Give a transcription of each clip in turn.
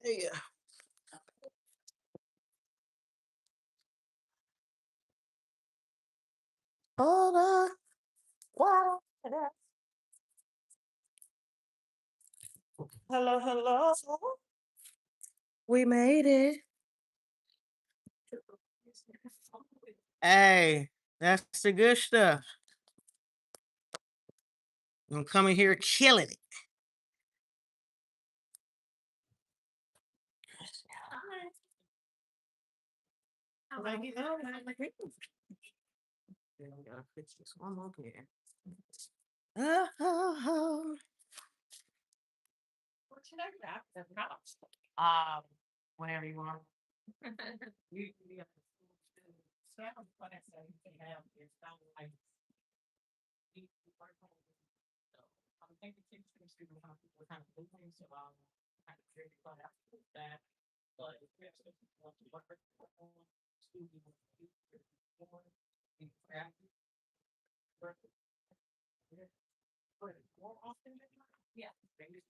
Yeah. Water, water. Hello, hello. We made it. Hey, that's the good stuff. I'm coming here killing it. Like, yeah, we gotta fix this one more here. Oh, oh, oh. Um, whenever you want. You have to sound what I say you can have is sound like you work on it. So I'm thinking students what kind of moving, so kind of curious about how to do that. But if you have something you want to work on, school you want to do, more in craft work, yeah, but more often than not, yeah, maybe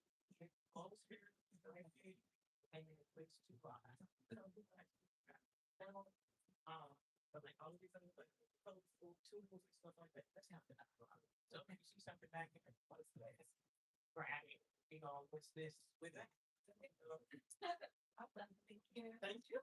close here, and then it puts to um, but like all of these other like colorful tools and stuff like that, that's not that so if you see something back there, what's this? Right. What's this with that? Thank you.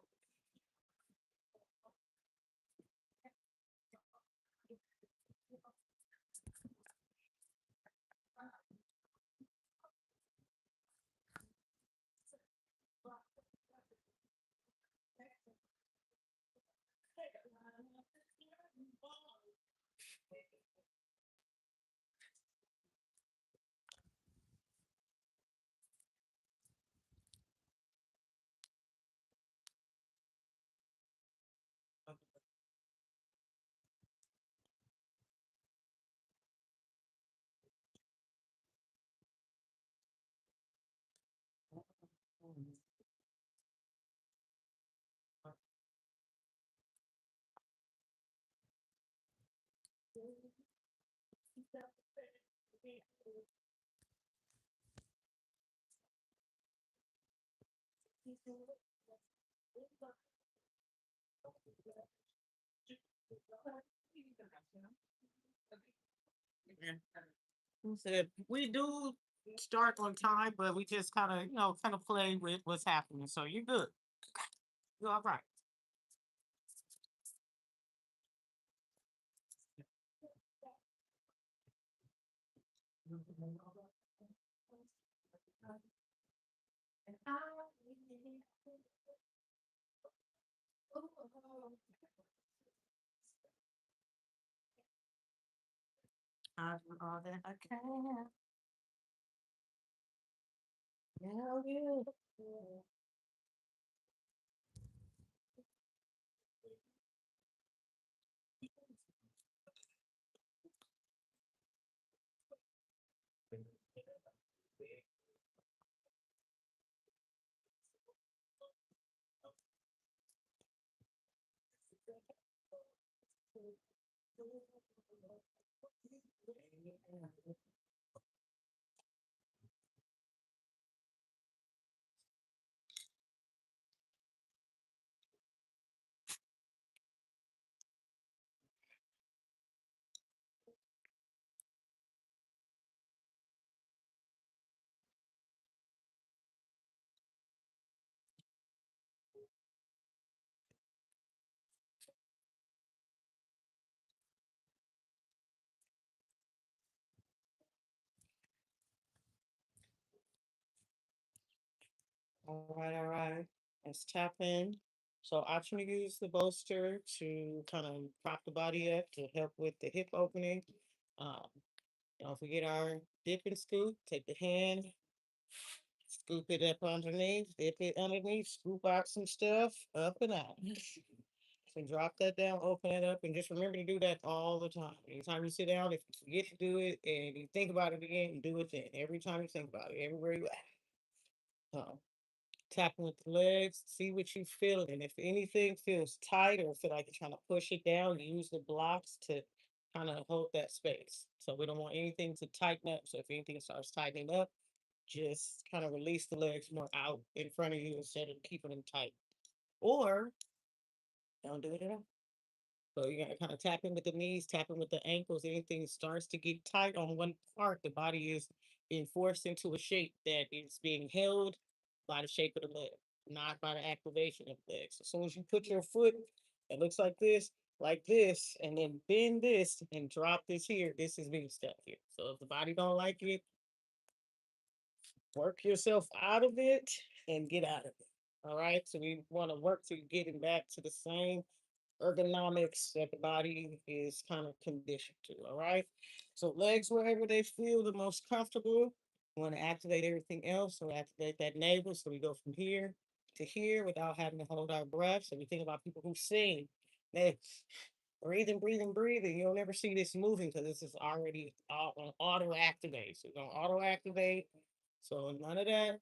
Said we do start on time, but we just kind of, kind of play with what's happening. So you're good. You're all right. I do all that I can. Yeah, you. All right, all right. Let's tap in. So option to use the bolster to kind of prop the body up to help with the hip opening. Um, don't forget our dip and scoop. Take the hand, scoop it up underneath, dip it underneath, scoop out some stuff, up and out. So drop that down, open it up, and just remember to do that all the time. Anytime you sit down, if you forget to do it and you think about it again, do it then. Every time you think about it, everywhere you at. Tapping with the legs, see what you feel. And if anything feels tight or feel like you're trying to push it down, use the blocks to kind of hold that space. So we don't want anything to tighten up. So if anything starts tightening up, just kind of release the legs more out in front of you instead of keeping them tight. Or don't do it at all. So you gotta kind of tap in with the knees, tap in with the ankles. Anything starts to get tight on one part, the body is being forced into a shape that is being held by the shape of the leg, not by the activation of the legs. As soon as you put your foot, it looks like this, and then bend this and drop this here. This is being stuck here. So if the body don't like it, work yourself out of it and get out of it. All right. So we want to work to getting back to the same ergonomics that the body is kind of conditioned to. All right. So legs wherever they feel the most comfortable. We want to activate everything else. So activate that navel. So we go from here to here without having to hold our breath. So we think about people who sing. They breathing, breathing, breathing. You'll never see this moving because this is already on auto activate. So it's gonna auto activate. So none of that.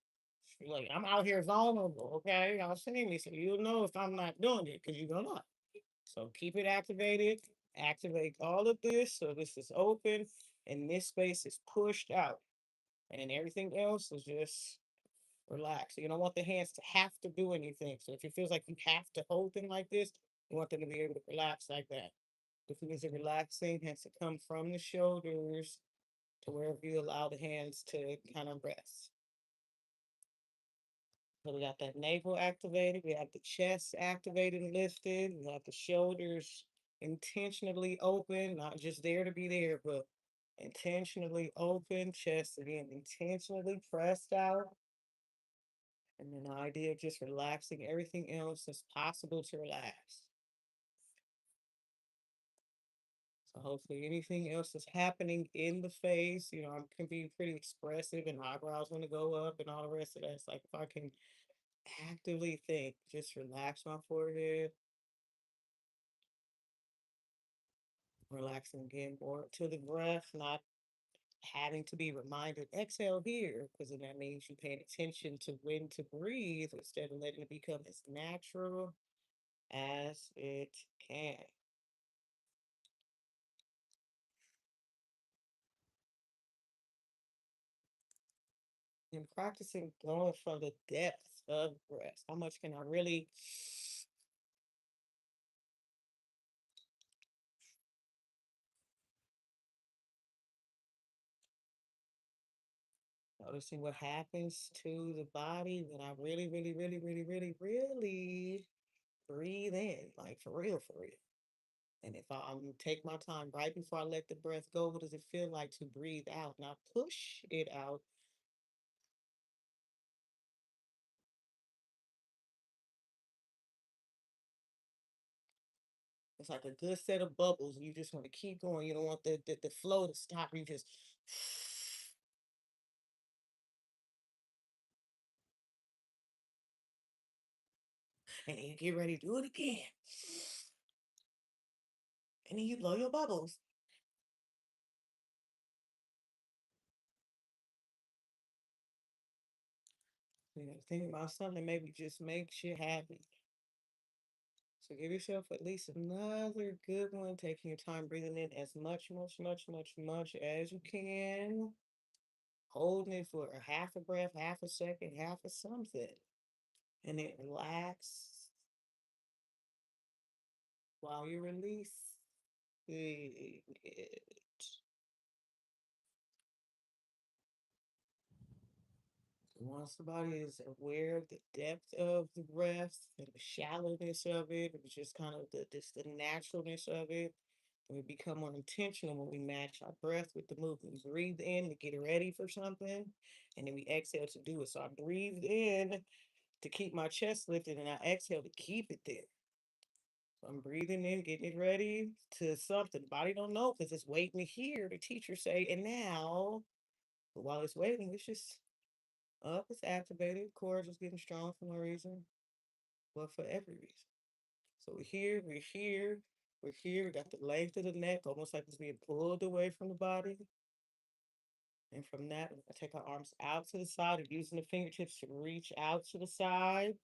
Like I'm out here vulnerable, okay? Y'all see me, so you'll know if I'm not doing it because you're gonna know. So keep it activated. Activate all of this so this is open and this space is pushed out. And then everything else is just relax. You don't want the hands to have to do anything. So if it feels like you have to hold them like this, you want them to be able to relax like that. The feelings of relaxing has to come from the shoulders to wherever you allow the hands to kind of rest. So we got that navel activated, we have the chest activated and lifted, we have the shoulders intentionally open, not just there to be there, but intentionally open, chest again intentionally pressed out. And then the idea of just relaxing everything else that's possible to relax. So hopefully anything else that's happening in the face, I can be pretty expressive and eyebrows want to go up and all the rest of that. It's like if I can actively think, just relax my forehead, relaxing again more to the breath, not having to be reminded, exhale here, because then that means you're paying attention to when to breathe instead of letting it become as natural as it can. And practicing going from the depths of breath. How much can I really noticing what happens to the body when I really, really, really, really, really, really breathe in, like for real, for real. And if I take my time right before I let the breath go, what does it feel like to breathe out? Now push it out. It's like a good set of bubbles. You just want to keep going. You don't want the flow to stop. You just, and then you get ready to do it again. And then you blow your bubbles. Think about something that maybe just makes you happy. So give yourself at least another good one, taking your time breathing in as much, much, much, much, much as you can. Holding it for a half a breath, half a second, half a something. And then relax while you release it. Once the body is aware of the depth of the breath and the shallowness of it, it's just kind of the naturalness of it. And we become more intentional when we match our breath with the movement. We breathe in to get ready for something, and then we exhale to do it. So I breathed in to keep my chest lifted, and I exhale to keep it there. So I'm breathing in, getting it ready to something. The body don't know because it's waiting to hear the teacher say, and now. But while it's waiting, it's just up, it's activated. Core just getting strong for no reason, but for every reason. So we're here, we're here, we're here. We got the length of the neck, almost like it's being pulled away from the body. And from that, we're gonna take our arms out to the side and using the fingertips to reach out to the side.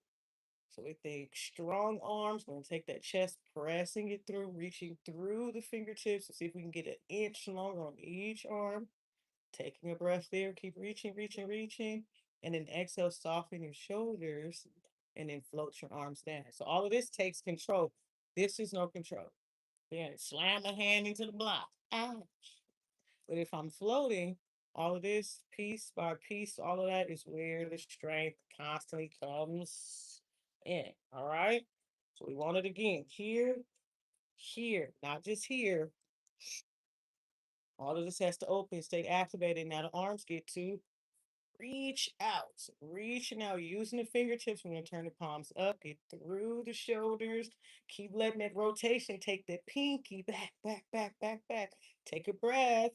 So we think strong arms. We're gonna take that chest, pressing it through, reaching through the fingertips to see if we can get an inch longer on each arm. Taking a breath there, keep reaching, reaching, reaching, and then exhale, soften your shoulders, and then float your arms down. So all of this takes control. This is no control. Then slam my hand into the block. Ouch. But if I'm floating, all of this piece by piece, all of that is where the strength constantly comes in. All right. So we want it again here, here, not just here. All of this has to open, stay activated. Now the arms get to reach out, reaching out, using the fingertips. We're gonna turn the palms up, get through the shoulders. Keep letting that rotation take that pinky back, back, back, back, back. Take a breath.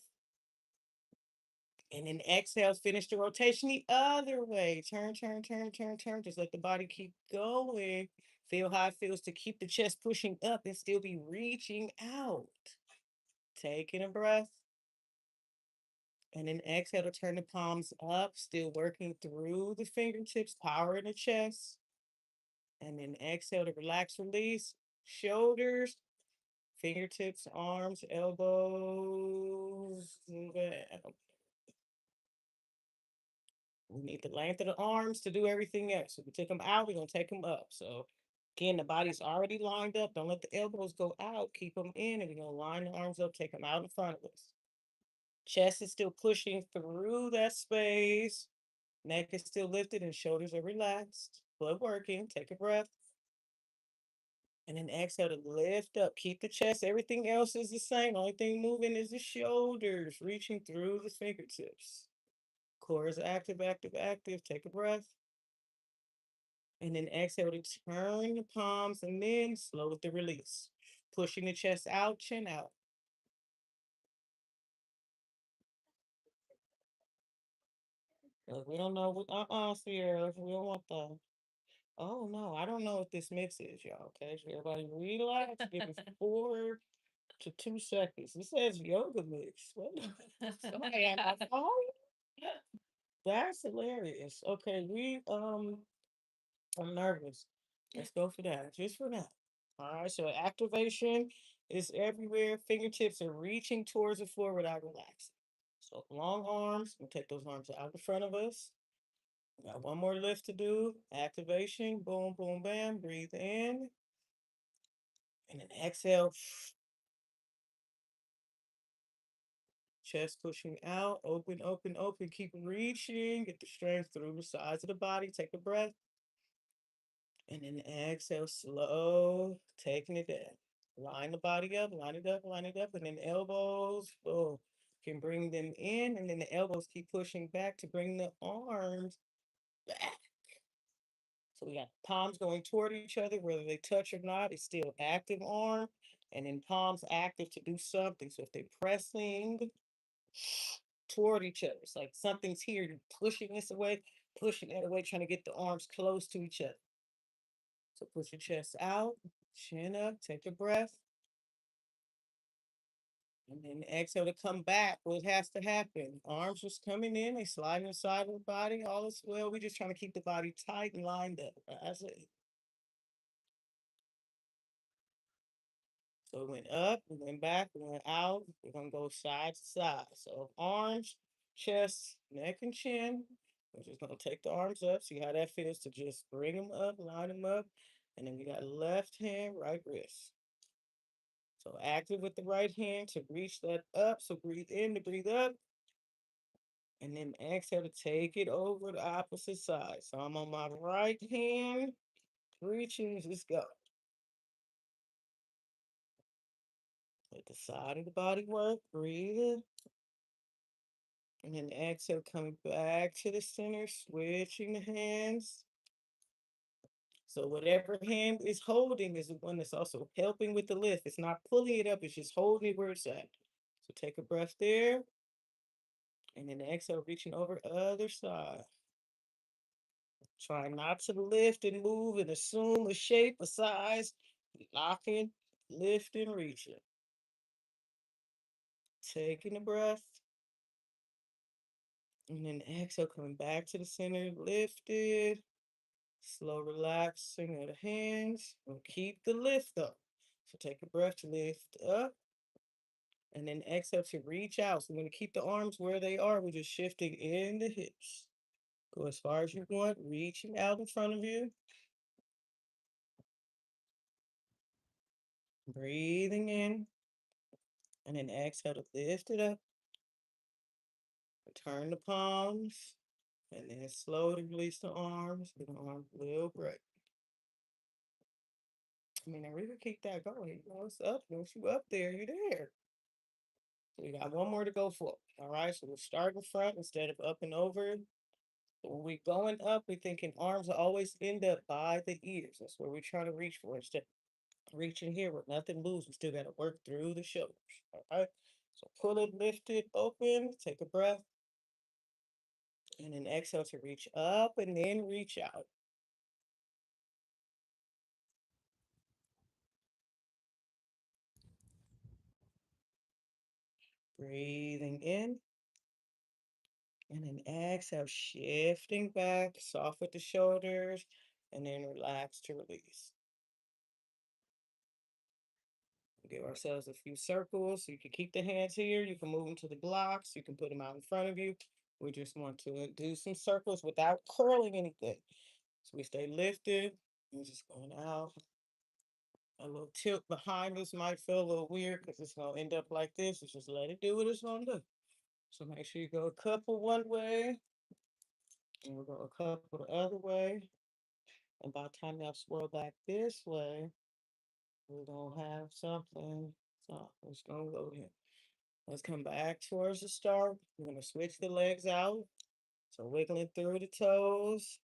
And then exhale, finish the rotation the other way. Turn, turn, turn, turn, turn. Just let the body keep going. Feel how it feels to keep the chest pushing up and still be reaching out. Taking a breath. And then exhale to turn the palms up, still working through the fingertips, power in the chest. And then exhale to relax, release. Shoulders, fingertips, arms, elbows. We need the length of the arms to do everything else. If we take them out, we're going to take them up. So again, the body's already lined up. Don't let the elbows go out. Keep them in. And we're going to line the arms up, take them out in front of us. Chest is still pushing through that space. Neck is still lifted and shoulders are relaxed. Blood working. Take a breath. And then exhale to lift up. Keep the chest. Everything else is the same. Only thing moving is the shoulders, reaching through the fingertips. Core is active, active, active. Take a breath. And then exhale to turn the palms and then slow the release. Pushing the chest out, chin out. We don't know what, Sierra, we don't want the, oh no, I don't know what this mix is, y'all. Okay, so everybody relax, give us 4 to 2 seconds. It says yoga mix. What? Somebody had my phone? That's hilarious. Okay, I'm nervous. Let's go for that. Just for that. All right. So activation is everywhere. Fingertips are reaching towards the floor without relaxing. So long arms. We'll take those arms out in front of us. We got one more lift to do. Activation. Boom, boom, bam. Breathe in. And then exhale. Chest pushing out. Open, open, open. Keep reaching. Get the strength through the sides of the body. Take a breath. And then exhale, slow, taking it down. Line the body up, line it up, line it up, and then elbows, oh, can bring them in, and then the elbows keep pushing back to bring the arms back. So we got palms going toward each other, whether they touch or not, it's still active arm, and then palms active to do something. So if they're pressing toward each other, it's like something's here, you're pushing this away, pushing that away, trying to get the arms close to each other. So push your chest out, chin up, take a breath, and then exhale to come back. What has to happen? Arms just coming in, they slide inside of the body. All is well. We're just trying to keep the body tight and lined up. That's it. So it went up, we went back, we went out. We're gonna go side to side. So arms, chest, neck, and chin. We're just gonna take the arms up, see how that feels to just bring them up, line them up. And then we got left hand, right wrist. So active with the right hand to reach that up. So breathe in to breathe up. And then exhale to take it over the opposite side. So I'm on my right hand, reaching, just go. Let the side of the body work, breathe. And then exhale, coming back to the center, switching the hands. So whatever hand is holding is the one that's also helping with the lift. It's not pulling it up, it's just holding it where it's at. So take a breath there. And then exhale, reaching over other side. Try not to lift and move and assume a shape, a size. Locking, lifting, reaching. Taking a breath. And then exhale, coming back to the center, lifted. Slow relaxing of the hands. And keep the lift up. So take a breath to lift up. And then exhale to reach out. So we're going to keep the arms where they are. We're just shifting in the hips. Go as far as you want, reaching out in front of you. Breathing in. And then exhale to lift it up. Turn the palms. And then slowly release the arms. Give the arms a little break. I mean, I really keep that going. You know, it's up. Once you up there, you're there. So we got one more to go for. All right, so we'll start in front instead of up and over. When we're going up, we're thinking arms will always end up by the ears. That's where we're trying to reach for. Instead of reaching here where nothing moves, we still got to work through the shoulders. All right, so pull it, lift it, open, take a breath, and then exhale to reach up and then reach out. Breathing in. And then exhale, shifting back, soft with the shoulders, and then relax to release. Give ourselves a few circles. So you can keep the hands here. You can move them to the blocks. You can put them out in front of you. We just want to do some circles without curling anything. So we stay lifted. We're just going out. A little tilt behind us might feel a little weird because it's going to end up like this. So just let it do what it's going to do. So make sure you go a couple one way. And we'll go a couple the other way. And by the time y'all swirl back this way, we're gonna have something. So it's gonna go here. Let's come back towards the start. We're gonna switch the legs out. So wiggling through the toes,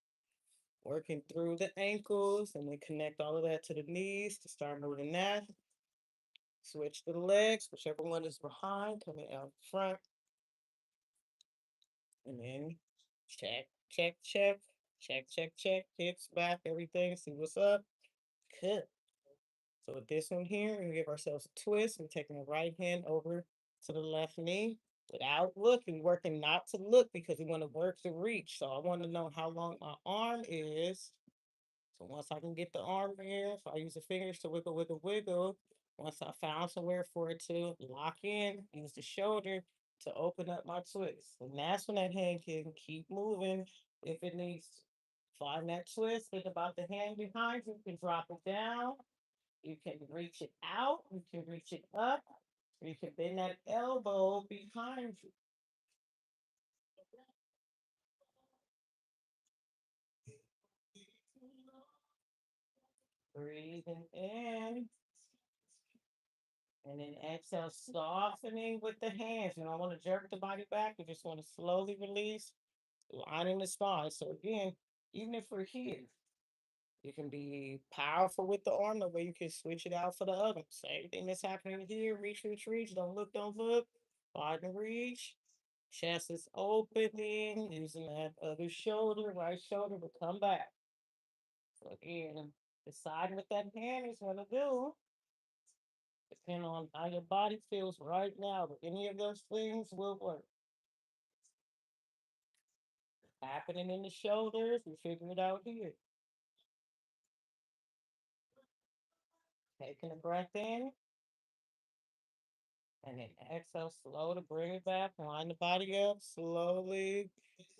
working through the ankles, and then connect all of that to the knees to start moving that. Switch the legs, whichever one is behind, coming out front. And then check, check, check, check, check, check, hips back, everything. See what's up. Good. So with this one here, we give ourselves a twist. We're taking the right hand over to the left knee without looking, working not to look because we want to work to reach. So I want to know how long my arm is. So once I can get the arm in, so I use the fingers to wiggle, wiggle, wiggle. Once I found somewhere for it to lock in, use the shoulder to open up my twist. And that's when that hand can keep moving if it needs to. Find that twist, think about the hand behind you, you can drop it down, you can reach it out, you can reach it up, you can bend that elbow behind you. Breathing in. And then exhale, softening with the hands. You don't want to jerk the body back. You just want to slowly release, lining the spine. So again, even if we're here, you can be powerful with the arm. The way you can switch it out for the other. Same thing that's happening here. Reach, reach, reach. Don't look, don't look. Find the reach. Chest is opening. Using that other shoulder, right shoulder to come back. So again, deciding what that hand is going to do depending on how your body feels right now. But any of those things will work. Happening in the shoulders, we figure it out here. Taking a breath in and then exhale slow to bring it back. Line the body up slowly.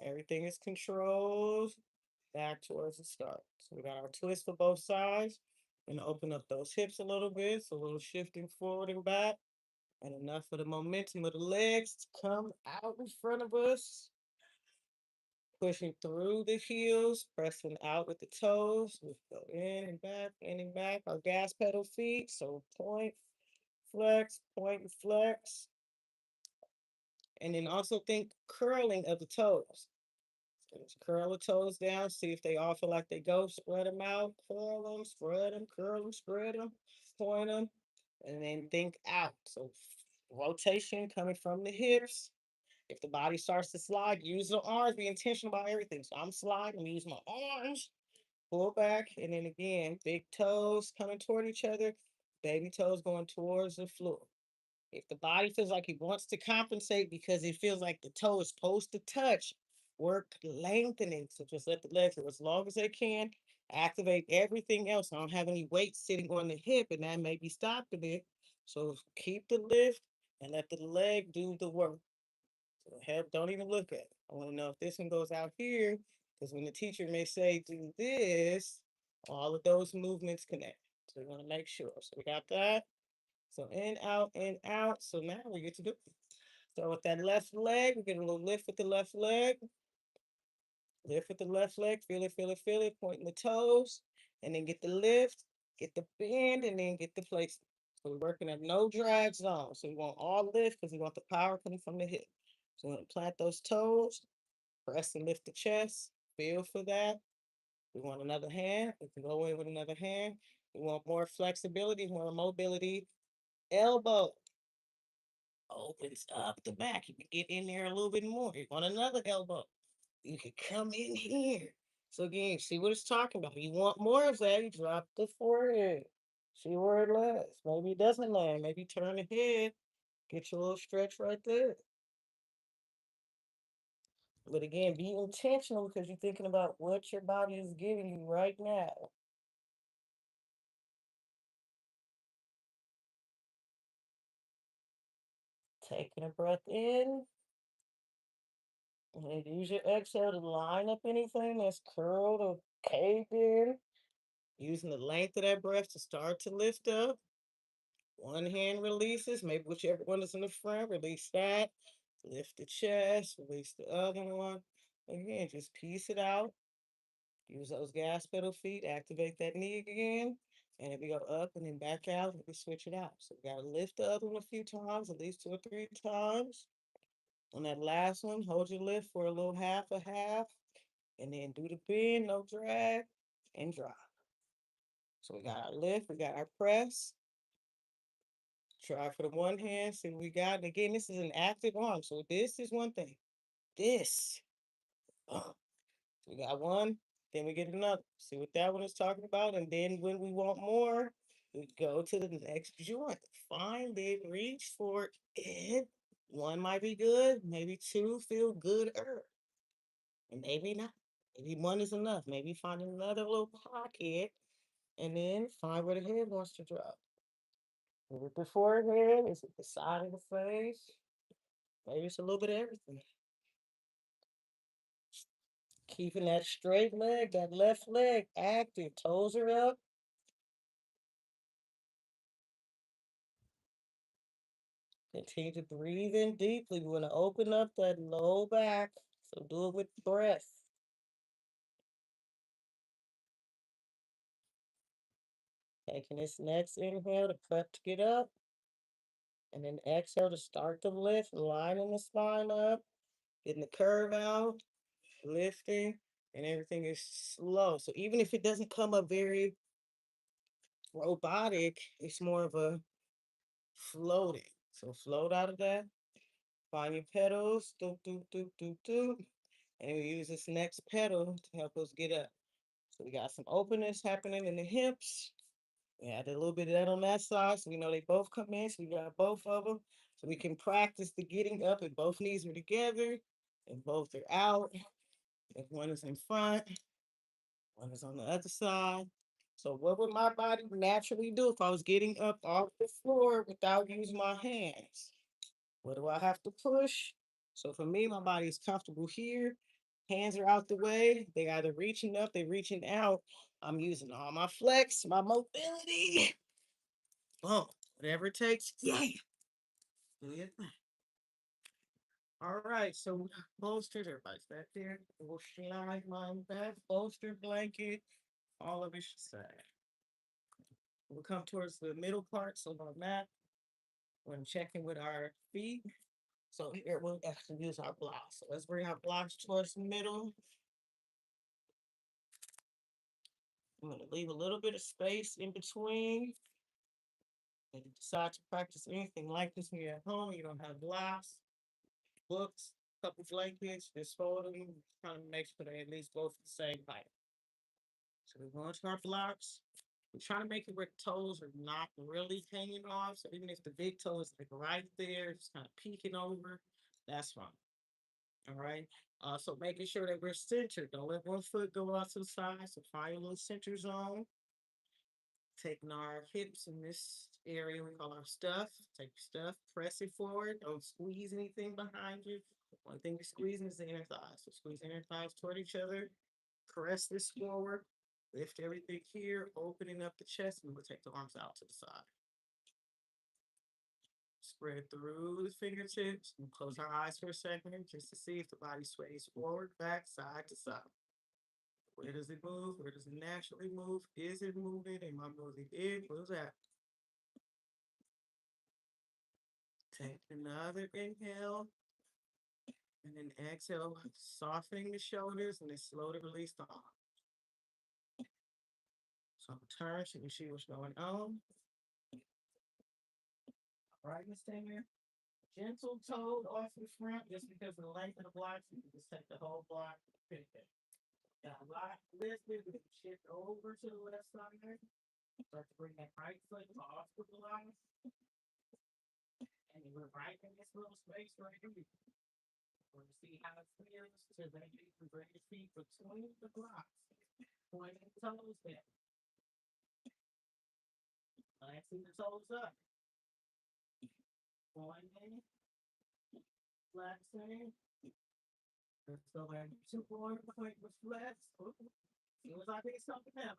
Everything is controlled. Back towards the start. So we got our twist for both sides. And open up those hips a little bit. So a little shifting forward and back. And enough for the momentum of the legs to come out in front of us. Pushing through the heels, pressing out with the toes. We go in and back. Our gas pedal feet. So point, and flex. And then also think curling of the toes. So just curl the toes down, see if they all feel like they go. Spread them out, curl them, spread them, curl them, spread them, point them, and then think out. So rotation coming from the hips. If the body starts to slide, use the arms, be intentional about everything. So I'm sliding, use my arms, pull back, and then again, big toes coming toward each other, baby toes going towards the floor. If the body feels like it wants to compensate because it feels like the toe is supposed to touch, work lengthening. So just let the legs go as long as they can. Activate everything else. I don't have any weight sitting on the hip, and that may be stopping it. So keep the lift and let the leg do the work. So help, don't even look at it. I want to know if this one goes out here, because when the teacher may say do this, all of those movements connect. So we want to make sure. So we got that. So in, out, in, out. So now we get to do it. So with that left leg, we get a little lift with the left leg. Lift with the left leg, feel it, feel it, feel it, pointing the toes, and then get the lift, get the bend, and then get the placement. So we're working at no drag zone. So we want all lift because we want the power coming from the hip. So we're going to plant those toes, press and lift the chest, feel for that. We want another hand. We can go in with another hand. We want more flexibility, more mobility. Elbow opens up the back. You can get in there a little bit more. You want another elbow. You can come in here. So again, see what it's talking about. You want more of that, you drop the forehead. See where it lands. Maybe it doesn't land. Maybe turn the head. Get your little stretch right there. But again, be intentional because you're thinking about what your body is giving you right now. Taking a breath in. And use your exhale to line up anything that's curled or caved in. Using the length of that breath to start to lift up. One hand releases, maybe whichever one is in the front, release that. Lift the chest, release the other one. Again, just piece it out. Use those gas pedal feet, activate that knee again. And if we go up and then back out, we switch it out. So we gotta lift the other one a few times, at least 2 or 3 times. On that last one, hold your lift for a little half a half, and then do the bend, no drag, and drop. So we got our lift, we got our press. Try for the one hand, see what we got. And again, this is an active arm, so this is one thing. This. uh, we got one, then we get another. See what that one is talking about. And then when we want more, we go to the next joint. Find it, reach for it. One might be good, maybe two feel good, and maybe not. Maybe one is enough. Maybe find another little pocket and then find where the head wants to drop. Is it the forehead? Is it the side of the face? Maybe it's a little bit of everything. Keeping that straight leg, that left leg active. Toes are up. Continue to breathe in deeply. We want to open up that low back. So do it with breath. Taking this next inhale to cut to get up. And then exhale to start the lift, lining the spine up, getting the curve out, lifting, and everything is slow. So even if it doesn't come up very robotic, it's more of a floating. So float out of that. Find your pedals. Do, do, do, do, do. And we use this next pedal to help us get up. So we got some openness happening in the hips. We had a little bit of that on that side. So we know they both come in. So we got both of them. So we can practice the getting up if both knees are together and both are out. If one is in front, one is on the other side. So what would my body naturally do if I was getting up off the floor without using my hands? What do I have to push? So for me, my body is comfortable here. Hands are out the way. They either reaching up, they're reaching out. I'm using all my flex, my mobility. Boom. Whatever it takes. Yeah. Do your thing. All right. So bolsters, everybody's back there. We'll slide mine back. Bolster blanket. All of it should say. We'll come towards the middle parts of our mat when checking with our feet. So here we'll actually use our blocks. So let's bring our blocks towards the middle. I'm going to leave a little bit of space in between. If you decide to practice anything like this when you're at home, you don't have blocks, books, couple blankets, just fold them, trying to make sure they at least both the same height. So we're going to our blocks. We're trying to make it where the toes are not really hanging off. So even if the big toe is like right there, just kind of peeking over, that's fine. All right. So making sure that we're centered. Don't let one foot go out to the side. So find a little center zone. Taking our hips in this area we call our stuff. Take your stuff, press it forward. Don't squeeze anything behind you. One thing you're squeezing is the inner thighs. So squeeze the inner thighs toward each other. Press this forward. Lift everything here, opening up the chest, and we'll take the arms out to the side. Spread through the fingertips and close our eyes for a second just to see if the body sways forward, back, side to side. Where does it move? Where does it naturally move? Is it moving? Am I moving in? What's that? Take another inhale and then exhale, softening the shoulders and then slowly release the arm. So turn so you can see what's going on. Right, Miss Tanger? Gentle toe off the front just because of the length of the block. So you can just take the whole block, pick it. Got a lot lifted, we can shift over to the left side. Start to bring that right foot off the block. And we're right in this little space right here. We're gonna see how it feels to then you can bring your feet between the blocks. Pointing the toes down. Flexing the toes up. Pointing. Flexing. Let's go back to forward, point with flex. Feels like it's something else.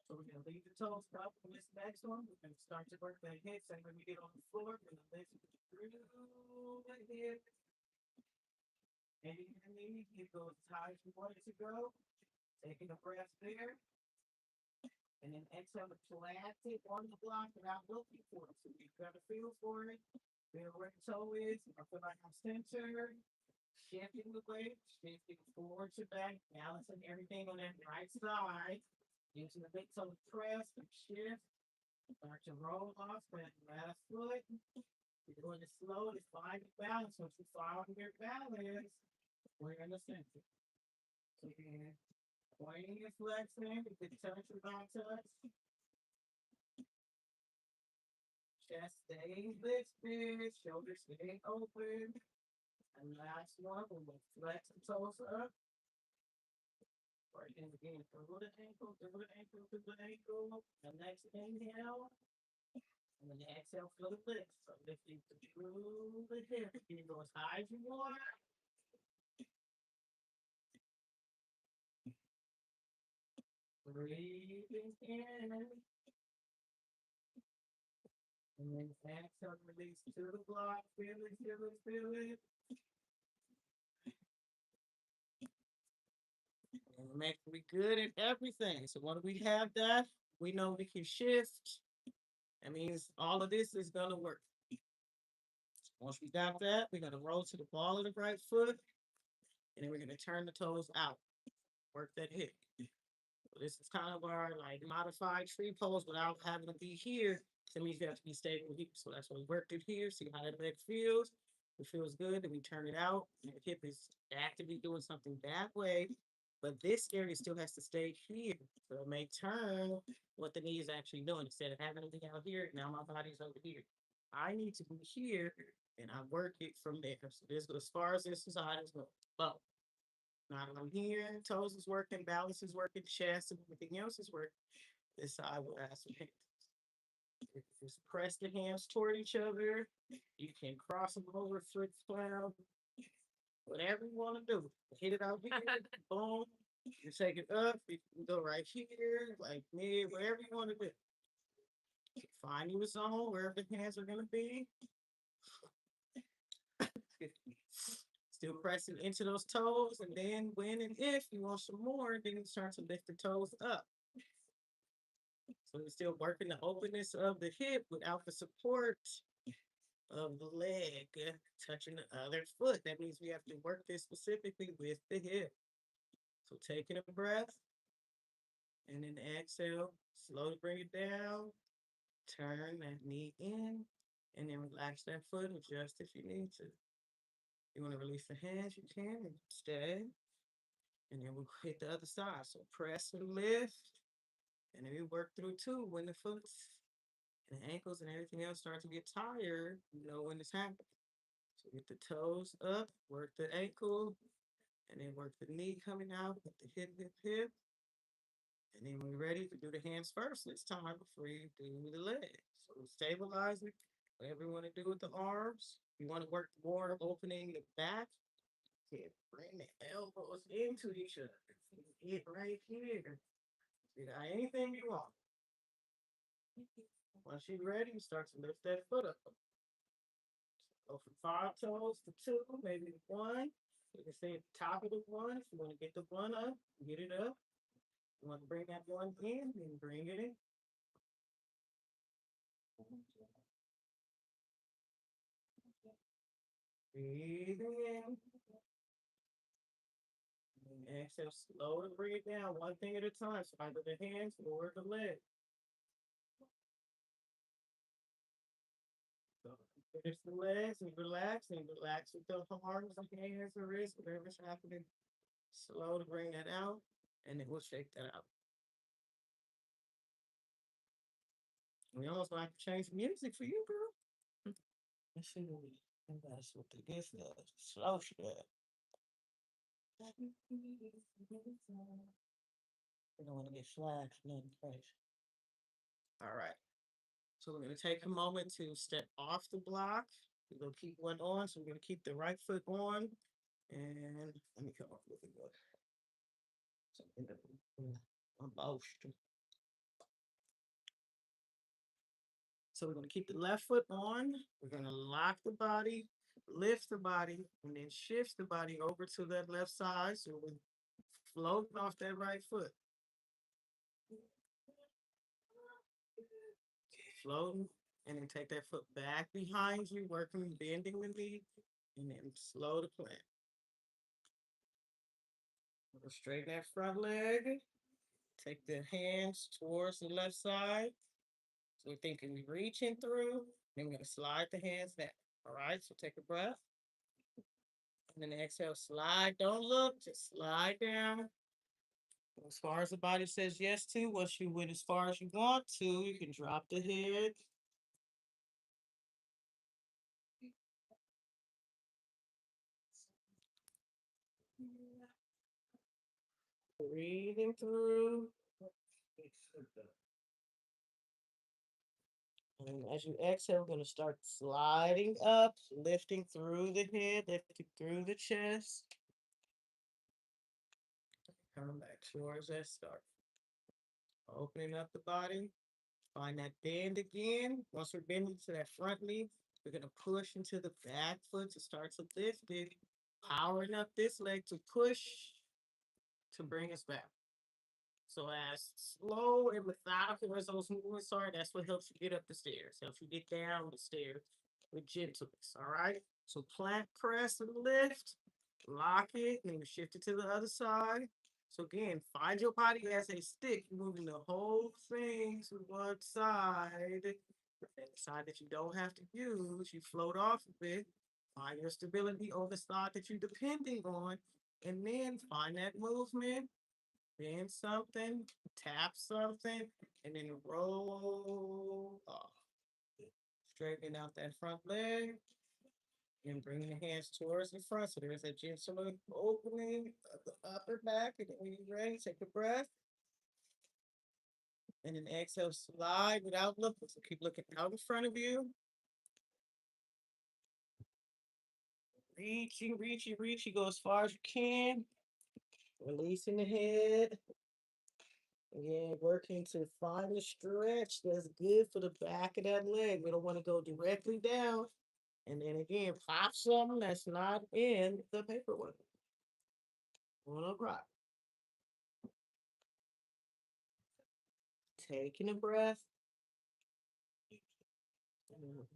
So we're gonna leave the toes up for this next one. We're gonna start to work that hips, and when we get on the floor, we're gonna lift through the hip. And the knee, it goes as high as you want it to go. Taking a breath there. And then exhale to flat it on the block without looking for it. So you've got to feel for it. Feel where the toe is. I feel like I'm centered. Shifting the weight, shifting forward to back, balancing everything on that right side. Using the big toe to press and shift. Start to roll off that left foot. You're doing it slow to find your balance. Once you find your balance, we're in the center. So again, pointing and flexing, you can touch or not touch. Chest staying lifted, shoulders staying open. And last one, we'll flex the toes up. Right in again, through the ankle, through the ankle, through the ankle. The next inhale. And then exhale, feel the lift. So lifting through the hip. You can go as high as you want. Breathing in. And then exhale, release to the block. Feel it, feel it, feel it. And make we good at everything. So when we have that, we know we can shift. That means all of this is gonna work. Once we got that, we're gonna roll to the ball of the right foot, and then we're gonna turn the toes out. Work that hip. So this is kind of our like modified tree pose without having to be here. So that means you have to be stable here. So that's why we worked it here. See how that leg feels. If it feels good, then we turn it out. And the hip is actively doing something that way. But this area still has to stay here. So it may turn what the knee is actually doing. Instead of having it out here, now my body's over here. I need to be here and I work it from there. So this as far as this side is going. But now that I'm here, toes is working, balance is working, chest and everything else is working. This side will ask some hands. Just press the hands toward each other. You can cross them over, flip cloud, whatever you want to do. Hit it out here, boom. You take it up, you can go right here, like mid, wherever you want to do. Find you a zone, wherever the hands are going to be. Still pressing into those toes, and then when and if you want some more, then you start to lift the toes up. So we're still working the openness of the hip without the support of the leg touching the other foot. That means we have to work this specifically with the hip. So taking a breath, and then exhale, slowly bring it down, turn that knee in, and then relax that foot, adjust if you need to. You want to release the hands, you can, and stay. And then we'll hit the other side. So press and lift. And then we work through too when the foot and the ankles and everything else start to get tired, you know when it's happening. So get the toes up, work the ankle, and then work the knee coming out with the hip, hip, hip. And then when you're ready to do the hands first this time before you do the legs. So stabilize it. Whatever you want to do with the arms. You want to work more opening the back. Yeah, bring the elbows into each other. Get right here. You got anything you want. Once you're ready, you start to lift that foot up. Go from 5 toes to two, maybe one. You can stay at the top of the one. If you want to get the one up, get it up. You want to bring that one in, then bring it in. Breathe in. And exhale, slow and bring it down one thing at a time. So either the hands or the leg. So finish the legs and relax with the arms, the hands, the wrists, whatever's happening. Slow to bring that out, and then we'll shake that out. We almost like to change the music for you, girl. Let's see what that's what the gift does. Slow shit. We don't want to get flagged for nothing crazy. All right. So we're going to take a moment to step off the block. We're going to keep one on. So we're going to keep the right foot on. And let me come up with it. So I'm boasting. So we're going to keep the left foot on. We're going to lock the body, lift the body, and then shift the body over to that left side. So we're floating off that right foot. Floating, and then take that foot back behind you, working, bending the knee, and then slow the plant. We'll straighten that front leg. Take the hands towards the left side. So we're thinking reaching through. Then we're going to slide the hands down. All right, so take a breath. And then exhale, slide. Don't look, just slide down. As far as the body says yes to, once you went as far as you want to, you can drop the head. Breathing through. And as you exhale, we're going to start sliding up, lifting through the head, lifting through the chest. Come back towards that start. Opening up the body. Find that bend again. Once we're bending to that front knee, we're going to push into the back foot to start to lift it. Powering up this leg to push to bring us back. So as slow and methodical as those movements are, that's what helps you get up the stairs. Helps you get down the stairs with gentleness. All right. So plant, press, and lift. Lock it, and then shift it to the other side. So again, find your body as a stick, moving the whole thing to one side. And the side that you don't have to use, you float off of it. Find your stability on the side that you're depending on, and then find that movement, bend something, tap something, and then roll off. Straighten out that front leg and bring the hands towards the front. So there's a gentle opening of the upper back. And then when you're ready, take a breath. And then exhale, slide without looking. So keep looking out in front of you. Reaching, reaching, reaching. Go as far as you can. Releasing the head. Again, working to find a stretch that's good for the back of that leg. We don't want to go directly down. And then again, pop something that's not in the paperwork. Wanna rock. Taking a breath.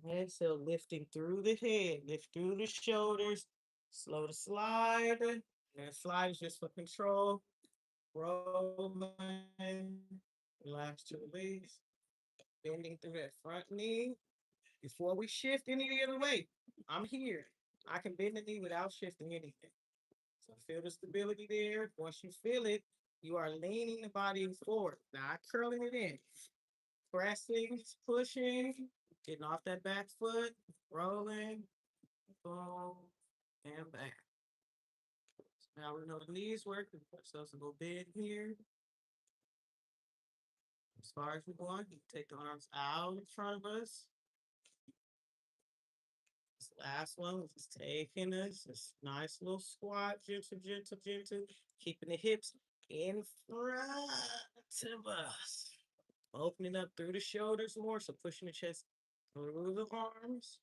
Exhale, lifting through the head, lift through the shoulders, slow to slide. And slide is just for control. Rolling, relax to release. Bending through that front knee. Before we shift any other way, I'm here. I can bend the knee without shifting anything. So feel the stability there. Once you feel it, you are leaning the body forward, not curling it in. Pressing, pushing, getting off that back foot, rolling, boom, and back. So now we know the knees work. We put ourselves a little bit here. As far as we're going, you take the arms out in front of us. This last one was just taking us this nice little squat, gentle, gentle, gentle, keeping the hips in front of us. Opening up through the shoulders more, so pushing the chest through the arms.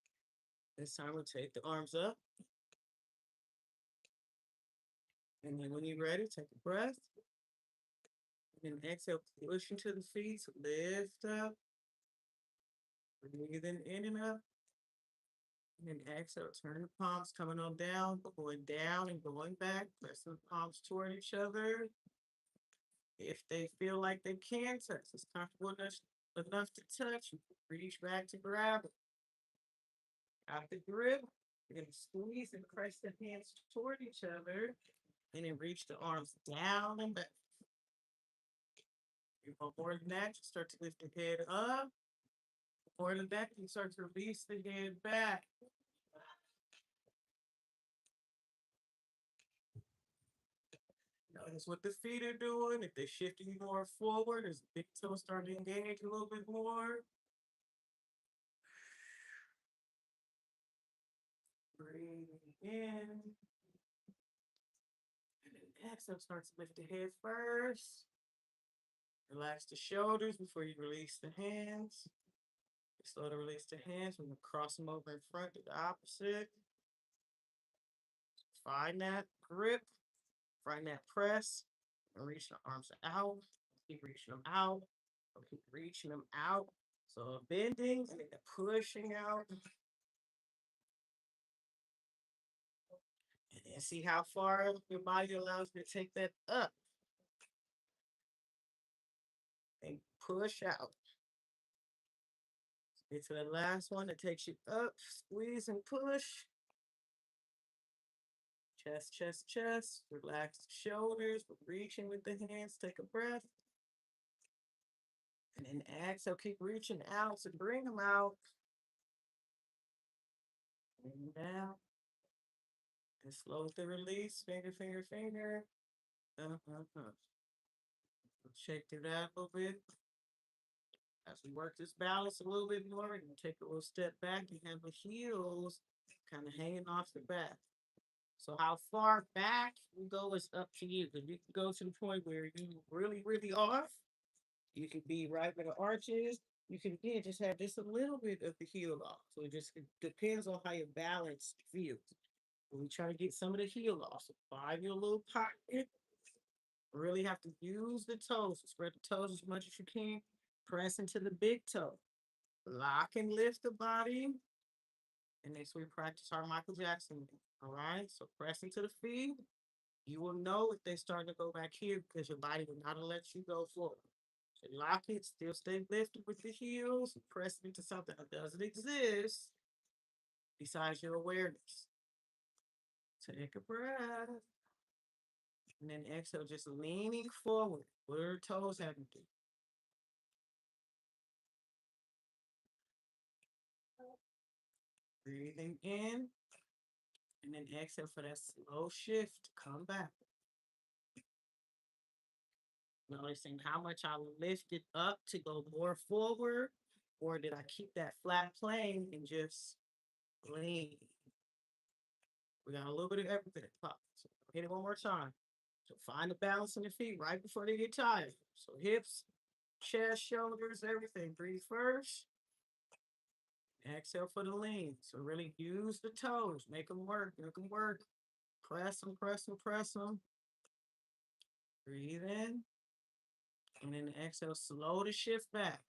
This time we'll take the arms up. And then when you're ready, take a breath. And then exhale, push into the feet, so lift up. Breathing in and up. And then exhale, turn the palms coming on down, going down and going back. Press the palms toward each other. If they feel like they can touch, it's comfortable enough to touch, you can reach back to grab it. Out the grip, you're gonna squeeze and press the hands toward each other, and then reach the arms down and back. You want more than that, you start to lift the head up. More than that, you start to release the head back. Notice what the feet are doing. If they're shifting more forward, as the big toes start to engage a little bit more. Breathing in. And then exhale, start to lift the head first. Relax the shoulders before you release the hands. Slow to release the hands. We're going to cross them over in front to the opposite. Find that grip. Find that press. And reach the arms out. Keep reaching them out. Keep reaching them out. So bending and then pushing out. And then see how far your body allows you to take that up. And push out. Get to the last one that takes you up. Squeeze and push. Chest, chest, chest. Relax the shoulders. Reaching with the hands. Take a breath. And then exhale. Keep reaching out. So bring them out. And down. And slow the release. Finger, finger, finger. Shake through that a little bit. As we work this balance a little bit more, you take a little step back. You have the heels kind of hanging off the back. So how far back you go is up to you. Because you can go to the point where you really, really off. You can be right where the arch is. You can again just have just a little bit of the heel off. So it depends on how your balance feels. When we try to get some of the heel off, so find your little pocket. Really have to use the toes. Spread the toes as much as you can. Press into the big toe. Lock and lift the body. And next we practice our Michael Jackson. All right. So press into the feet. You will know if they start to go back here because your body will not let you go forward. So lock it, still stay lifted with the heels, press it into something that doesn't exist besides your awareness. Take a breath. And then exhale, just leaning forward. What are your toes having to do? Breathing in. And then exhale for that slow shift. Come back. Noticing how much I lifted up to go more forward, or did I keep that flat plane and just lean? We got a little bit of everything. Pop. So hit it one more time. So find the balance in the feet right before they get tired. So hips, chest, shoulders, everything. Breathe first. Exhale for the lean. So really use the toes. Make them work. Make them work. Press them, press them, press them. Breathe in. And then exhale, slow to shift back.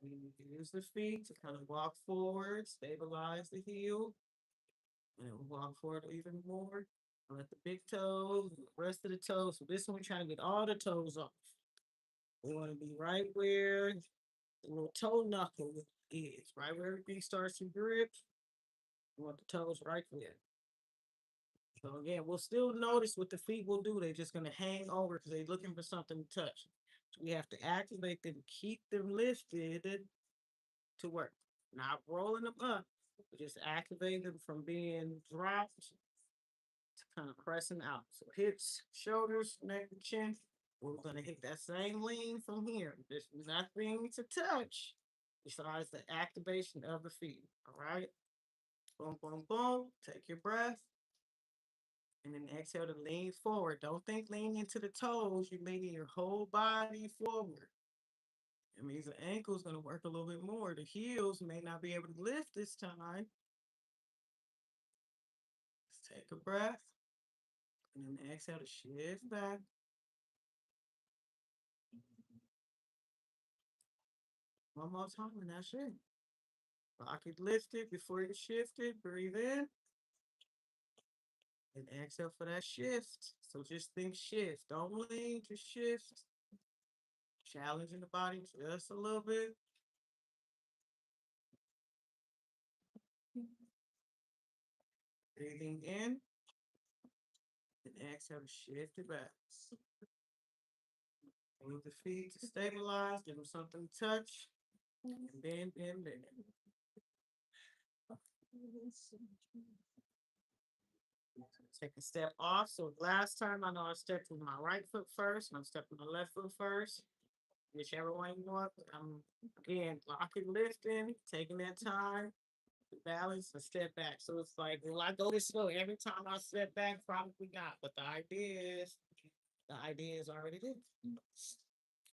Use the feet to kind of walk forward, stabilize the heel. And walk forward even more. Let the big toes, the rest of the toes. So this one, we're trying to get all the toes off. We want to be right where the little toe knuckle is, right where everything starts to grip. We want the toes right there. So again, we'll still notice what the feet will do. They're just going to hang over because they're looking for something to touch. So we have to activate them, keep them lifted to work. Not rolling them up, but just activate them from being dropped to kind of pressing out. So hips, shoulders, neck, chin. We're gonna hit that same lean from here. There's nothing to touch besides the activation of the feet. All right. Boom, boom, boom. Take your breath. And then exhale to lean forward. Don't think lean into the toes. You're leaning your whole body forward. It means the ankle's going to work a little bit more. The heels may not be able to lift this time. Let's take a breath. And then exhale to shift back. One more time, and that's it. Rock it lifted before you shift it. Breathe in. And exhale for that shift. So just think shift. Don't lean, just shift. Challenging the body just a little bit. Breathing in. And exhale to shift it back. Move the feet to stabilize. Give them something to touch. And bend, bend, bend. Take a step off. So last time I know I stepped with my right foot first, and I'm stepping the left foot first. Whichever one you want. I'm again blocking, lifting, taking that time to balance and step back. So it's like, will I go this slow every time I step back? Probably not. But the idea is already there.